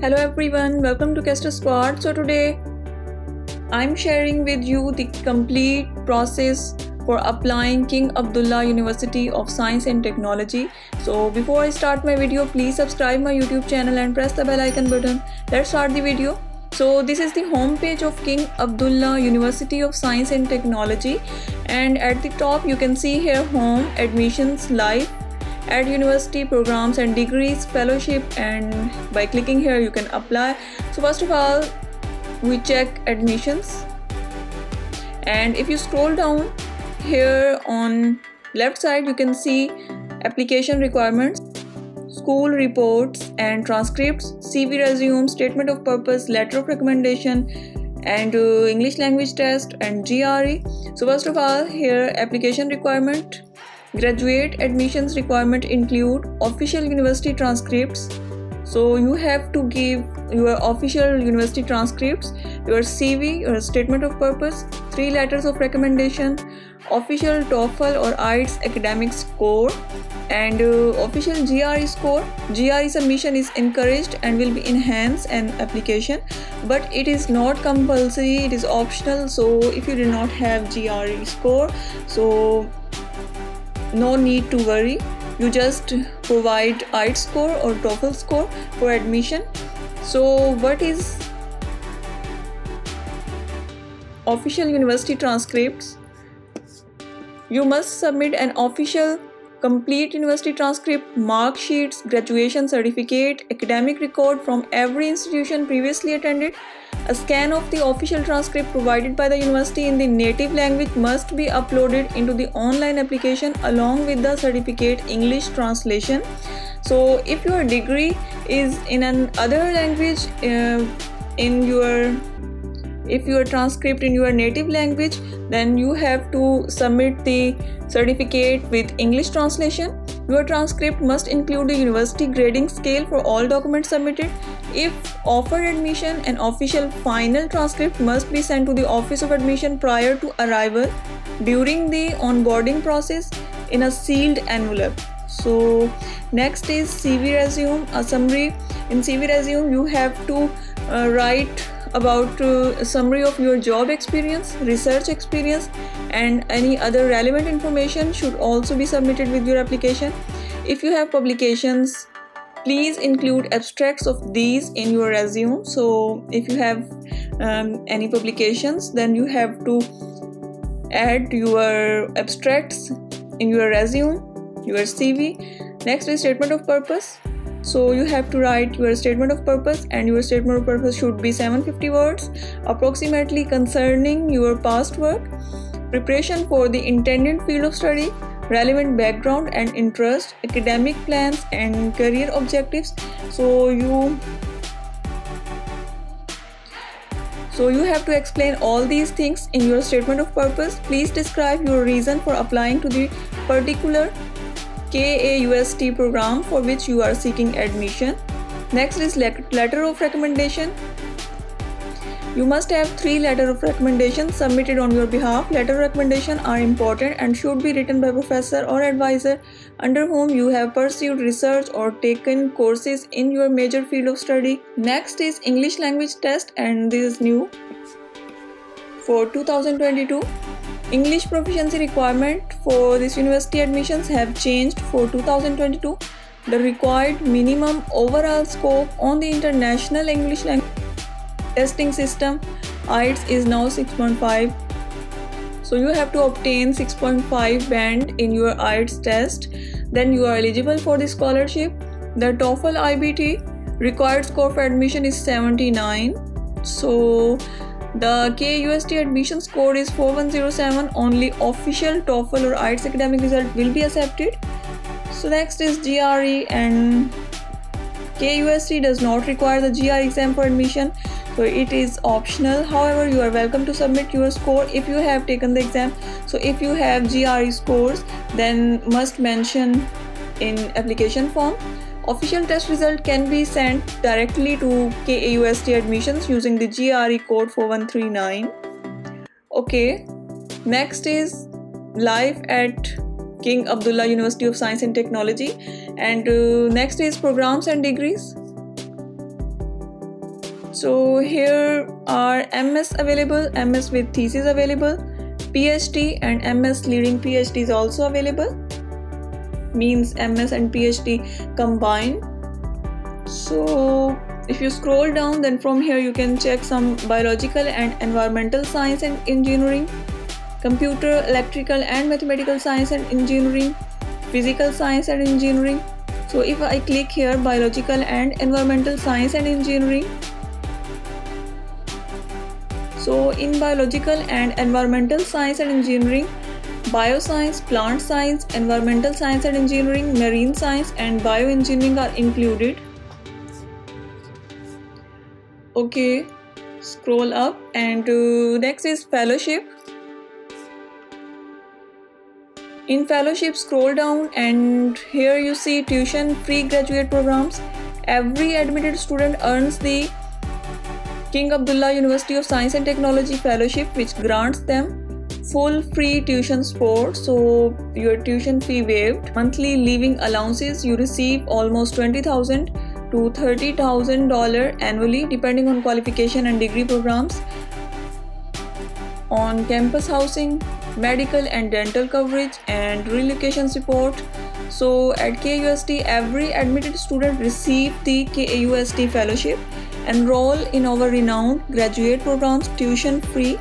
Hello everyone, welcome to Caster Squad. So today I'm sharing with you the complete process for applying King Abdullah University of Science and Technology. So before I start my video, please subscribe my YouTube channel and press the bell icon button. Let's start the video. So this is the home page of King Abdullah University of Science and Technology, and at the top you can see here home, admissions, life at university, programs and degrees, fellowship, and by clicking here you can apply. So first of all we check admissions, and if you scroll down here on left side you can see application requirements, school reports and transcripts, CV resume, statement of purpose, letter of recommendation, and English language test and GRE. So first of all here application requirement. Graduate admissions requirement include official university transcripts. So you have to give your official university transcripts, your CV, your statement of purpose, 3 letters of recommendation, official TOEFL or IELTS academic score, and official GRE score. GRE submission is encouraged and will be enhanced an application, but it is not compulsory, it is optional. So if you do not have GRE score, so no need to worry, you just provide IELTS score or TOEFL score for admission. So what is official university transcripts? You must submit an official complete university transcript, mark sheets, graduation certificate, academic record from every institution previously attended. A scan of the official transcript provided by the university in the native language must be uploaded into the online application along with the certificate English translation. So if your degree is in another language, if your transcript in your native language, then you have to submit the certificate with English translation. Your transcript must include the university grading scale for all documents submitted. If offered admission, an official final transcript must be sent to the Office of Admission prior to arrival during the onboarding process in a sealed envelope. So next is CV resume, a summary. In CV resume you have to write about a summary of your job experience, research experience, and any other relevant information should also be submitted with your application. If you have publications, please include abstracts of these in your resume. So if you have any publications, then you have to add your abstracts in your resume, your CV. Next is statement of purpose. So you have to write your statement of purpose, and your statement of purpose should be 750 words approximately concerning your past work, preparation for the intended field of study, relevant background and interest, academic plans and career objectives. So you have to explain all these things in your statement of purpose. Please describe your reason for applying to the particular KAUST program for which you are seeking admission. Next is letter of recommendation. You must have 3 letters of recommendation submitted on your behalf. Letter of recommendation are important and should be written by professor or advisor under whom you have pursued research or taken courses in your major field of study. Next is English language test, and this is new for 2022. English proficiency requirement for this university admissions have changed for 2022. The required minimum overall score on the International English Language Testing System IELTS is now 6.5. So you have to obtain 6.5 band in your IELTS test, then you are eligible for the scholarship. The TOEFL IBT required score for admission is 79. So the KAUST admission score is 4107. Only official TOEFL or IELTS academic result will be accepted. So next is GRE, and KAUST does not require the GRE exam for admission, so it is optional. However, you are welcome to submit your score if you have taken the exam. So if you have GRE scores, then must mention in application form. Official test result can be sent directly to KAUST admissions using the GRE code 4139. Okay, next is life at King Abdullah University of Science and Technology, and next is programs and degrees. So here are MS available, MS with thesis available, PhD and MS leading PhD is also available, means MS and PhD combined. So if you scroll down, then from here you can check some biological and environmental science and engineering, computer, electrical and mathematical science and engineering, physical science and engineering. So if I click here biological and environmental science and engineering, so in biological and environmental science and engineering, bioscience, plant science, environmental science and engineering, marine science and bioengineering are included. Okay, scroll up, and next is fellowship. In fellowship, scroll down, and here you see tuition free graduate programs. Every admitted student earns the King Abdullah University of Science and Technology Fellowship, which grants them full free tuition support, so your tuition fee waived. Monthly living allowances, you receive almost $20,000 to $30,000 annually depending on qualification and degree programs. On campus housing, medical and dental coverage and relocation support. So at KAUST, every admitted student receives the KAUST fellowship. Enroll in our renowned graduate programs tuition free.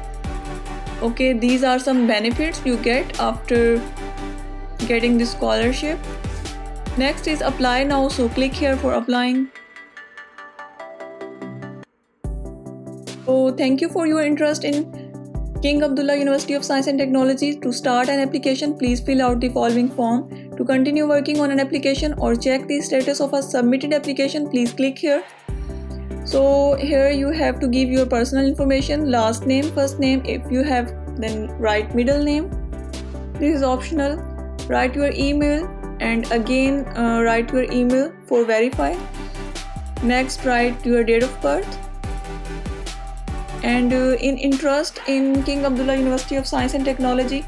Okay, these are some benefits you get after getting this scholarship. Next is apply now, so click here for applying. So thank you for your interest in King Abdullah University of Science and Technology. To start an application, please fill out the following form. To continue working on an application or check the status of a submitted application, please click here. So here you have to give your personal information, last name, first name, if you have, then write middle name. This is optional. Write your email, and again write your email for verify. Next, write your date of birth. And in interest in King Abdullah University of Science and Technology,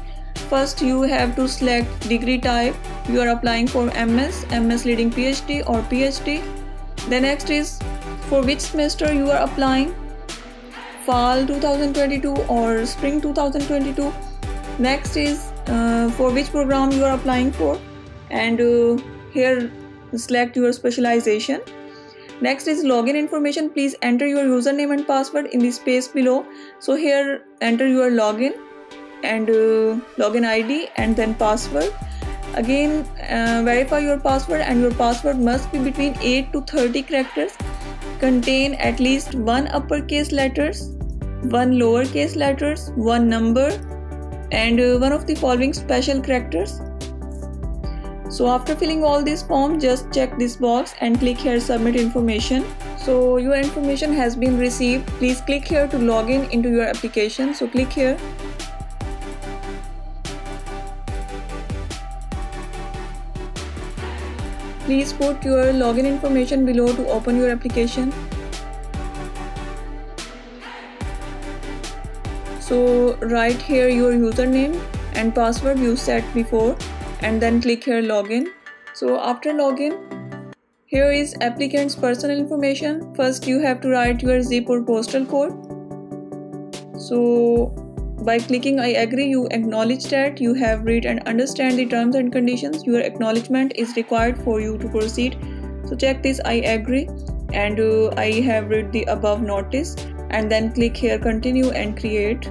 first you have to select degree type. You are applying for MS, MS leading PhD or PhD. The next is for which semester you are applying, fall 2022 or spring 2022. Next is for which program you are applying for, and here select your specialization. Next is login information. Please enter your username and password in the space below. So here enter your login and login ID and then password. Again verify your password, and your password must be between 8 to 30 characters, contain at least one uppercase letters, one lowercase letters, one number, and one of the following special characters. So after filling all this form, just check this box and click here submit information. So your information has been received. Please click here to log in into your application. So click here. Please put your login information below to open your application. So write here your username and password you set before, and then click here login. So after login, here is applicant's personal information. First you have to write your zip or postal code. So by clicking I agree, you acknowledge that you have read and understand the terms and conditions. Your acknowledgement is required for you to proceed. So check this I agree, and I have read the above notice, and then click here continue and create.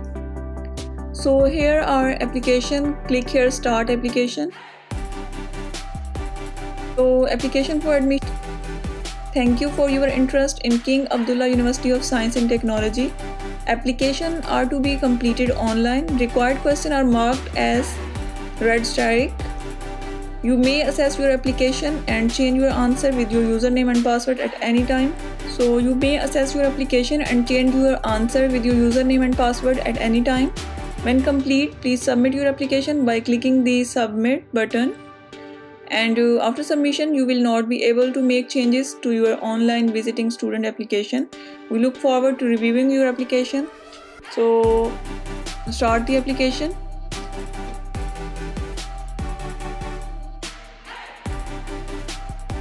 So here our application, click here start application. So application for admission. Thank you for your interest in King Abdullah University of Science and Technology. Application are to be completed online. Required questions are marked as red star. You may access your application and change your answer with your username and password at any time. So you may access your application and change your answer with your username and password at any time. When complete, please submit your application by clicking the submit button. And after submission, you will not be able to make changes to your online visiting student application. We look forward to reviewing your application. So start the application.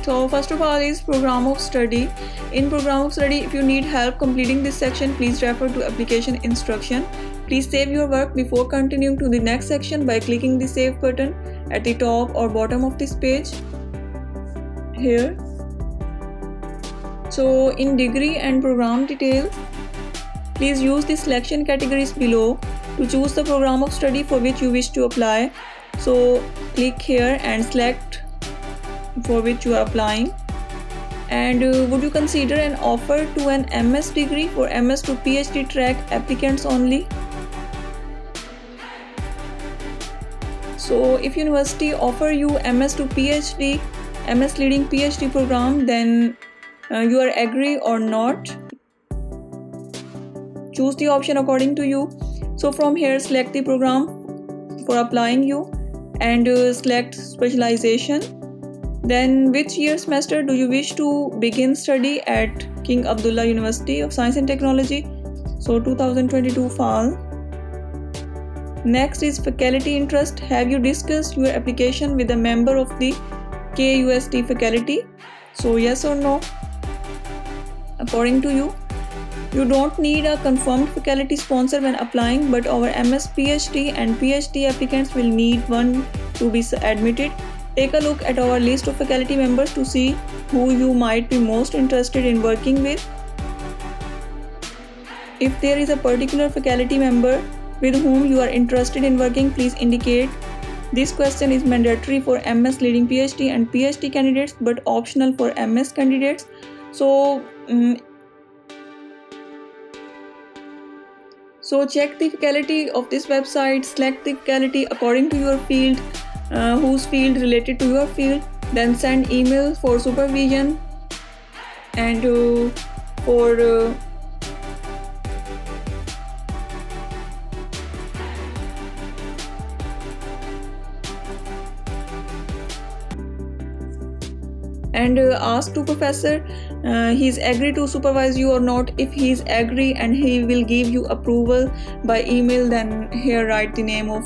So first of all is program of study. In program of study, if you need help completing this section, please refer to application instruction. Please save your work before continuing to the next section by clicking the save button at the top or bottom of this page here. So in degree and program details, please use the selection categories below to choose the program of study for which you wish to apply. So click here and select for which you are applying. And would you consider an offer to an MS degree for MS to PhD track applicants only? So if university offer you MS to PhD, MS leading PhD program, then you are agree or not. Choose the option according to you. So from here select the program for applying you and select specialization. Then which year semester do you wish to begin study at King Abdullah University of Science and Technology? So 2022 fall. Next is faculty interest. Have you discussed your application with a member of the KUST faculty? So yes or no, according to you. You don't need a confirmed faculty sponsor when applying, but our MS, PhD and PhD applicants will need one to be admitted. Take a look at our list of faculty members to see who you might be most interested in working with. If there is a particular faculty member with whom you are interested in working, please indicate. This question is mandatory for MS leading PhD and PhD candidates but optional for MS candidates. So check the faculty of this website, select the faculty according to your field, whose field related to your field, then send email for supervision and for and ask to professor he's agree to supervise you or not. If he's agree and he will give you approval by email, then here write the name of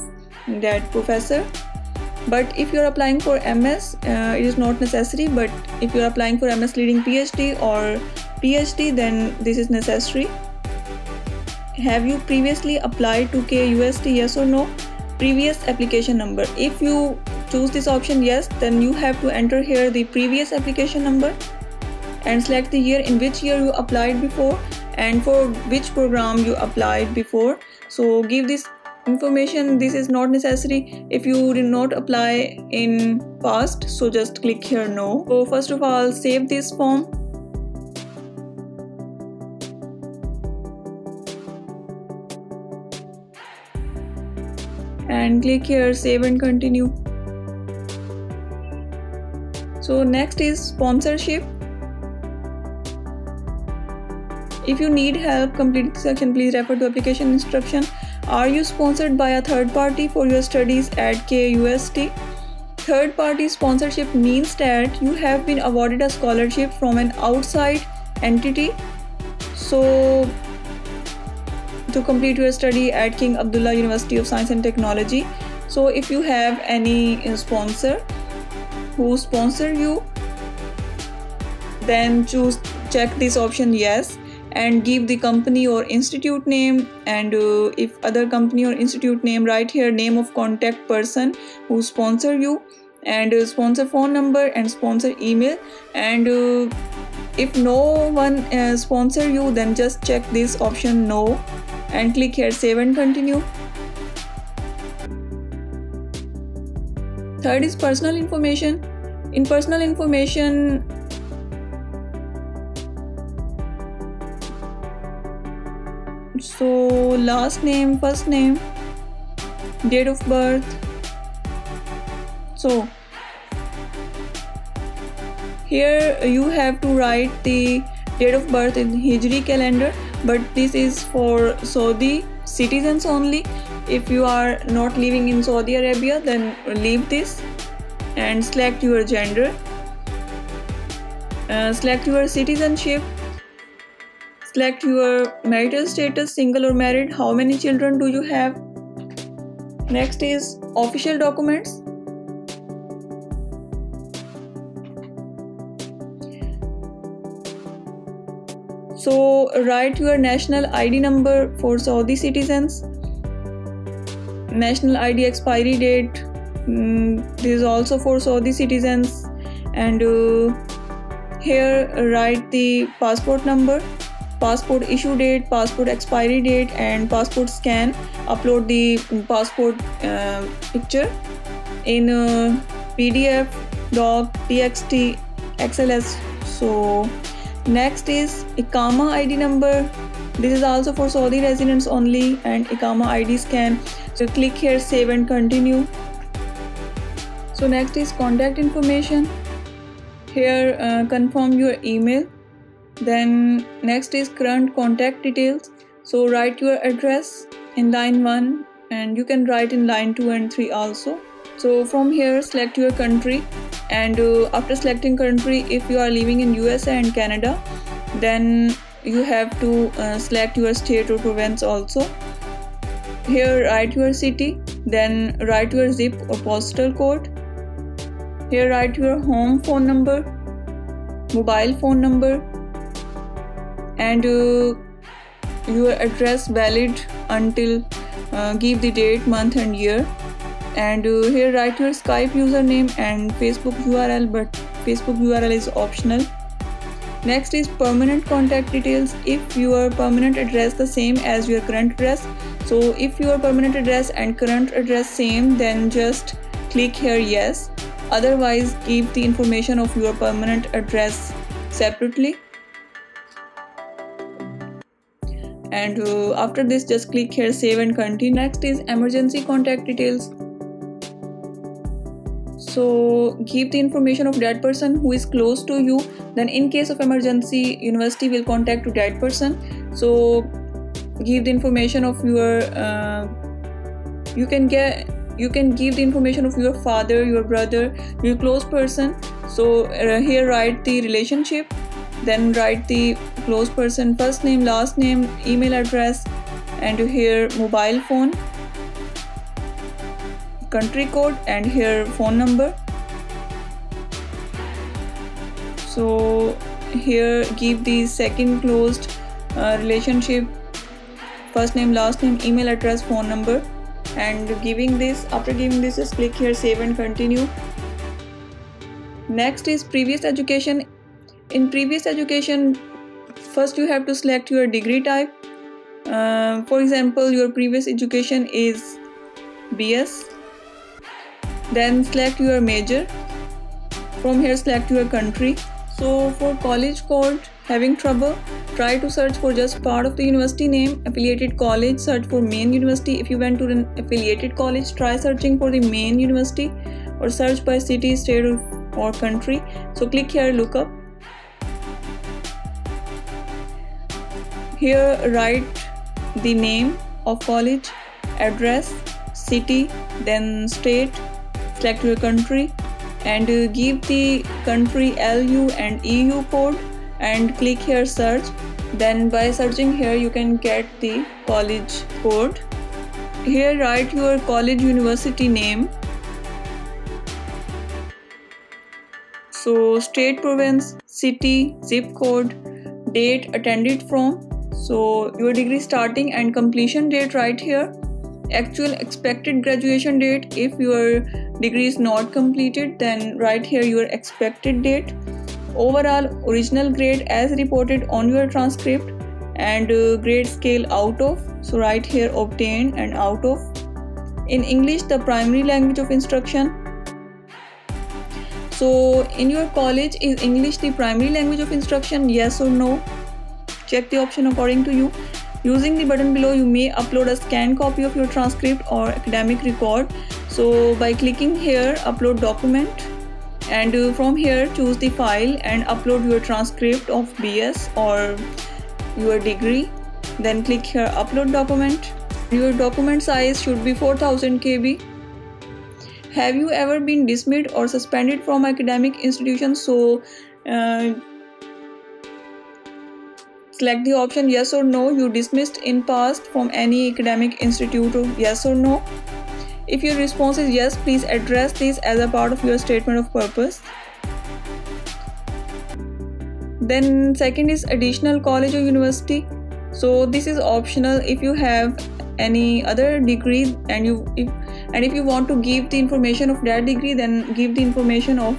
that professor. But if you're applying for MS, it is not necessary, but if you're applying for MS leading PhD or PhD, then this is necessary. Have you previously applied to KUST? Yes or no? Previous application number. If you choose this option yes, then you have to enter here the previous application number and select the year in which year you applied before and for which program you applied before. So give this information. This is not necessary if you did not apply in past, so just click here no. So first of all save this form and click here save and continue. So next is sponsorship. If you need help completing the section, please refer to application instruction. Are you sponsored by a third party for your studies at KUST? Third party sponsorship means that you have been awarded a scholarship from an outside entity so to complete your study at King Abdullah University of Science and Technology. So if you have any sponsor who sponsor you, then check this option yes and give the company or institute name, and if other company or institute name, write here name of contact person who sponsor you and sponsor phone number and sponsor email. And if no one sponsor you, then just check this option no and click here save and continue. Third is personal information. In personal information, so last name, first name, date of birth. So here you have to write the date of birth in Hijri calendar, but this is for Saudi citizens only. If you are not living in Saudi Arabia, then leave this and select your gender, select your citizenship, select your marital status, single or married, how many children do you have. Next is official documents. So write your national ID number for Saudi citizens. National ID expiry date, this is also for Saudi citizens. And here write the passport number, passport issue date, passport expiry date, and passport scan. Upload the passport picture in PDF, doc, TXT, XLS. So next is Iqama ID number. This is also for Saudi residents only, and Iqama ID scan. So click here, save and continue. So next is contact information. Here confirm your email. Then next is current contact details. So write your address in line 1, and you can write in line 2 and 3 also. So from here select your country, and after selecting country, if you are living in USA and Canada, then you have to select your state or province also. Here write your city, then write your zip or postal code. Here write your home phone number, mobile phone number, and your address valid until give the date, month and year. And here write your Skype username and Facebook URL, but Facebook URL is optional. Next is permanent contact details. If your permanent address the same as your current address, so if your permanent address and current address same, then just click here yes. Otherwise keep the information of your permanent address separately. And after this just click here, save and continue. Next is emergency contact details. So give the information of that person who is close to you. Then in case of emergency, university will contact to that person. So give the information of your you can give the information of your father, your brother, your close person. So here write the relationship, then write the close person first name, last name, email address, and here mobile phone, country code, and here phone number. So here give the second closed relationship, first name, last name, email address, phone number. And giving this, after giving this, just click here, save and continue. Next is previous education. In previous education, first you have to select your degree type. For example, your previous education is BS. Then select your major. From here select your country. So for college code, having trouble, try to search for just part of the university name. Affiliated college, search for main university. If you went to an affiliated college, try searching for the main university, or search by city, state, or country. So click here, look up. Here write the name of college, address, city, then state, select your country, and give the country LU and EU code, and click here search. Then by searching here you can get the college code. Here write your college university name, so state, province, city, zip code, date attended from, so your degree starting and completion date right here, actual expected graduation date. If your degree is not completed, then write here your expected date. Overall original grade as reported on your transcript, and grade scale out of, so write here obtained and out of. In English, the primary language of instruction. So in your college, is English the primary language of instruction, yes or no? Check the option according to you. Using the button below, you may upload a scanned copy of your transcript or academic record. So by clicking here, upload document, and from here choose the file and upload your transcript of BS or your degree. Then click here, upload document. Your document size should be 4000 KB. Have you ever been dismissed or suspended from academic institutions? So select the option yes or no. You dismissed in past from any academic institute, or yes or no. If your response is yes, please address this as a part of your statement of purpose. Then second is additional college or university. So this is optional. If you have any other degree and if you want to give the information of that degree, then give the information of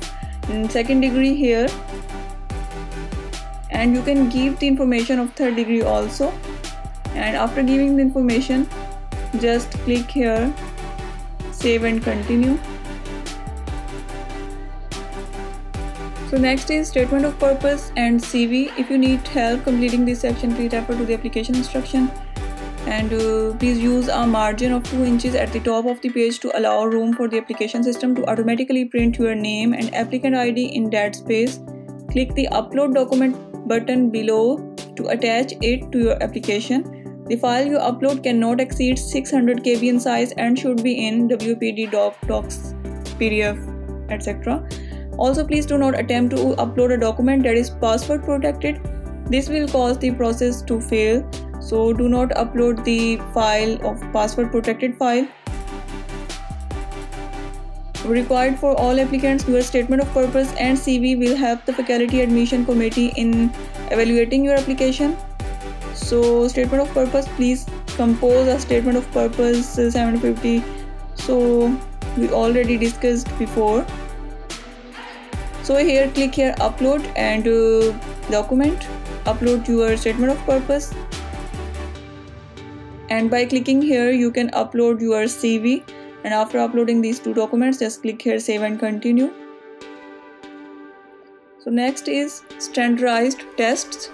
second degree here, and you can give the information of third degree also. And after giving the information, just click here save and continue. So next is statement of purpose and CV. If you need help completing this section, please refer to the application instruction, and please use a margin of 2 inches at the top of the page to allow room for the application system to automatically print your name and applicant ID in that space. Click the upload document button below to attach it to your application. The file you upload cannot exceed 600 KB in size and should be in WPD, docs, PDF, etc. Also, please do not attempt to upload a document that is password protected. This will cause the process to fail. So do not upload the file of password protected file. Required for all applicants, your statement of purpose and CV will help the faculty admission committee in evaluating your application. So statement of purpose, please compose a statement of purpose 750. So we already discussed before. So here click here upload and document, upload your statement of purpose, and by clicking here you can upload your CV, and after uploading these 2 documents just click here save and continue. So next is standardized tests.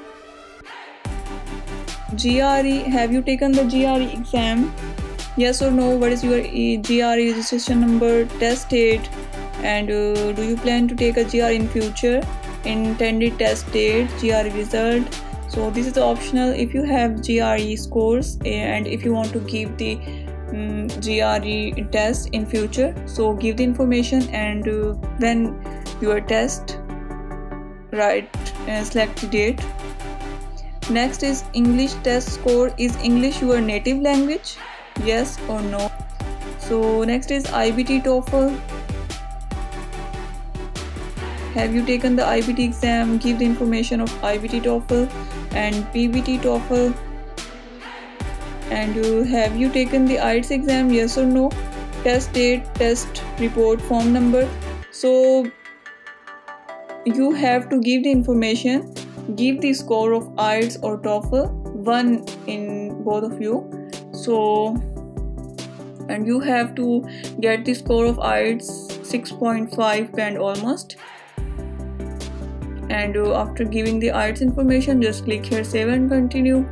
GRE, have you taken the GRE exam? Yes or no? What is your GRE registration number, test date, and do you plan to take a GRE in future? Intended test date, GRE result. So this is optional if you have GRE scores and if you want to give the GRE test in future. So give the information, and when your test, right, select the date. Next is English test score. Is English your native language? Yes or no? So next is IBT TOEFL. Have you taken the IBT exam? Give the information of IBT TOEFL and PBT TOEFL. And have you taken the IELTS exam? Yes or no? Test date, test report, form number. So you have to give the information. Give the score of IELTS or TOEFL, 1 in both of you. So, and you have to get the score of IELTS 6.5 band almost. And after giving the IELTS information, just click here save and continue.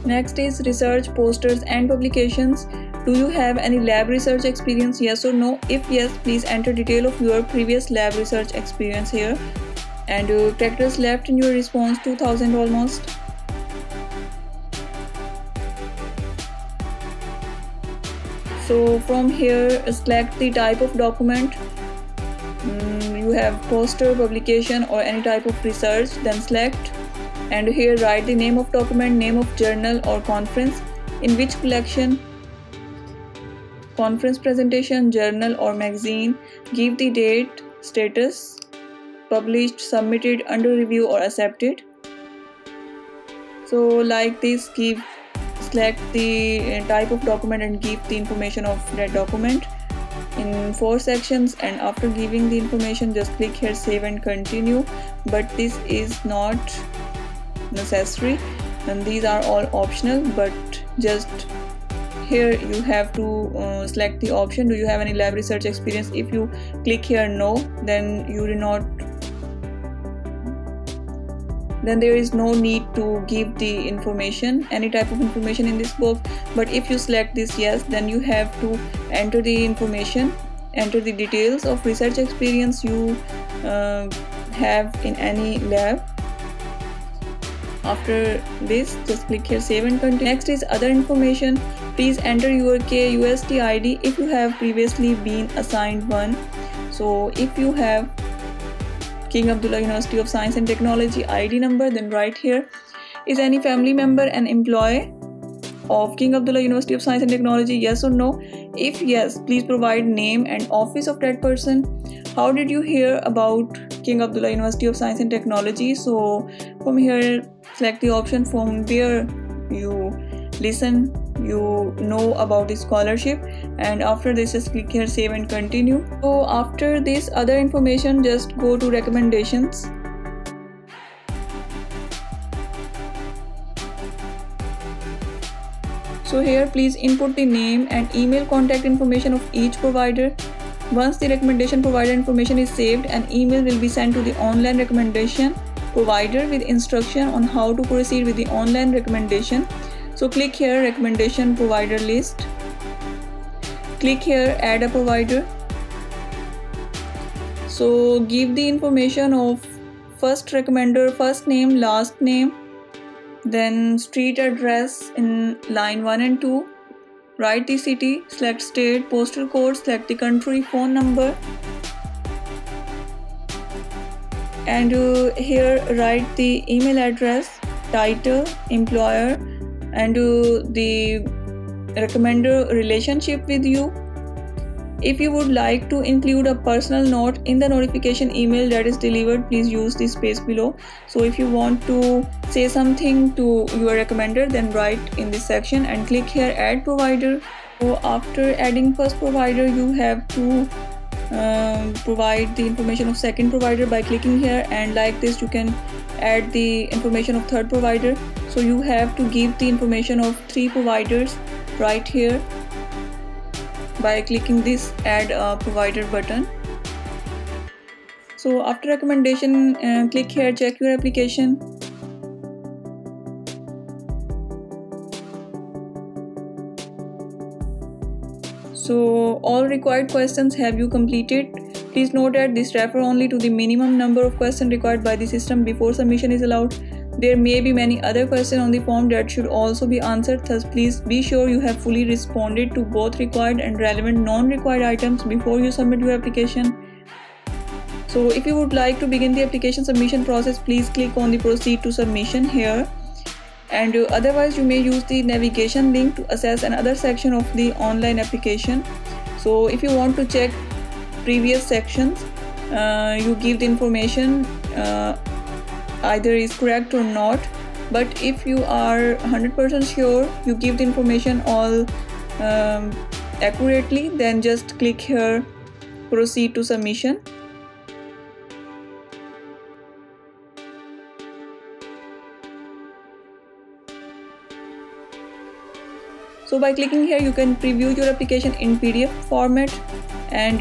Next is research, posters and publications. Do you have any lab research experience? Yes or no? If yes, please enter detail of your previous lab research experience here. And characters left in your response 2000 almost. So from here select the type of document. You have poster, publication or any type of research, then select, and here write the name of document, name of journal or conference, in which collection, conference, presentation, journal or magazine, give the date, status, published, submitted, under review or accepted. So like this, select the type of document and give the information of that document in 4 sections, and after giving the information just click here save and continue. But this is not necessary and these are all optional, but just here you have to select the option, do you have any lab research experience? If you click here no, then then there is no need to give the information, any type of information in this box. But if you select this yes, then you have to enter the information, enter the details of research experience you have in any lab. After this just click here save and continue. Next is other information. Please enter your KUST ID if you have previously been assigned one. So if you have King Abdullah University of Science and Technology ID number, then write here. Is any family member an employee? of King Abdullah University of Science and Technology? Yes or no? If yes, please provide name and office of that person. How did you hear about King Abdullah University of Science and Technology? So from here, select the option from where you listen, you know about the scholarship, and after this just click here save and continue. So after this other information, just go to recommendations. So here please input the name and email contact information of each provider. Once the recommendation provider information is saved, an email will be sent to the online recommendation provider with instruction on how to proceed with the online recommendation. So click here recommendation provider list. Click here add a provider. So give the information of first recommender, first name, last name, then street address in line 1 and 2. Write the city, select state, postal code, select the country, phone number, and here write the email address, title, employer, and the recommender relationship with you. If you would like to include a personal note in the notification email that is delivered, please use the space below. So if you want to say something to your recommender, then write in this section and click here add provider. So after adding first provider, you have to provide the information of second provider by clicking here, and like this you can add the information of third provider. So you have to give the information of 3 providers right here by clicking this add a provider button. So after recommendation, click here check your application. So all required questions have you completed? Please note that this refer only to the minimum number of questions required by the system before submission is allowed. There may be many other questions on the form that should also be answered, thus please be sure you have fully responded to both required and relevant non-required items before you submit your application. So if you would like to begin the application submission process, please click on the proceed to submission here, and otherwise you may use the navigation link to access another section of the online application. So if you want to check previous sections, you give the information either is correct or not, but if you are 100% sure you give the information all accurately, then just click here proceed to submission. So by clicking here you can preview your application in PDF format, and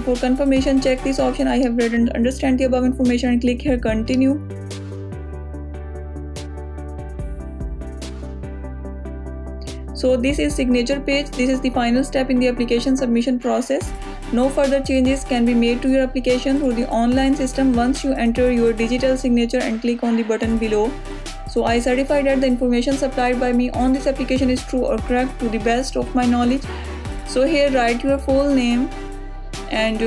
for confirmation check this option I have read and understand the above information and click here continue. So this is signature page. This is the final step in the application submission process. No further changes can be made to your application through the online system once you enter your digital signature and click on the button below. So I certify that the information supplied by me on this application is true or correct to the best of my knowledge. So here write your full name, and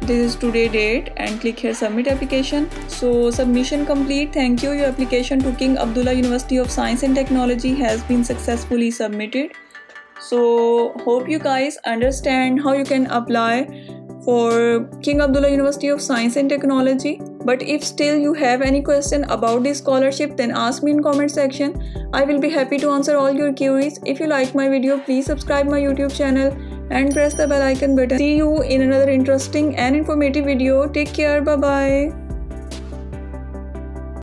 this is today date, and click here submit application. So submission complete. Thank you. Your application to King Abdullah University of Science and Technology has been successfully submitted. So hope you guys understand how you can apply for King Abdullah University of Science and Technology. But if still you have any question about this scholarship, then ask me in comment section. I will be happy to answer all your queries. If you like my video, please subscribe my YouTube channel and press the bell icon button. See you in another interesting and informative video. Take care. Bye bye.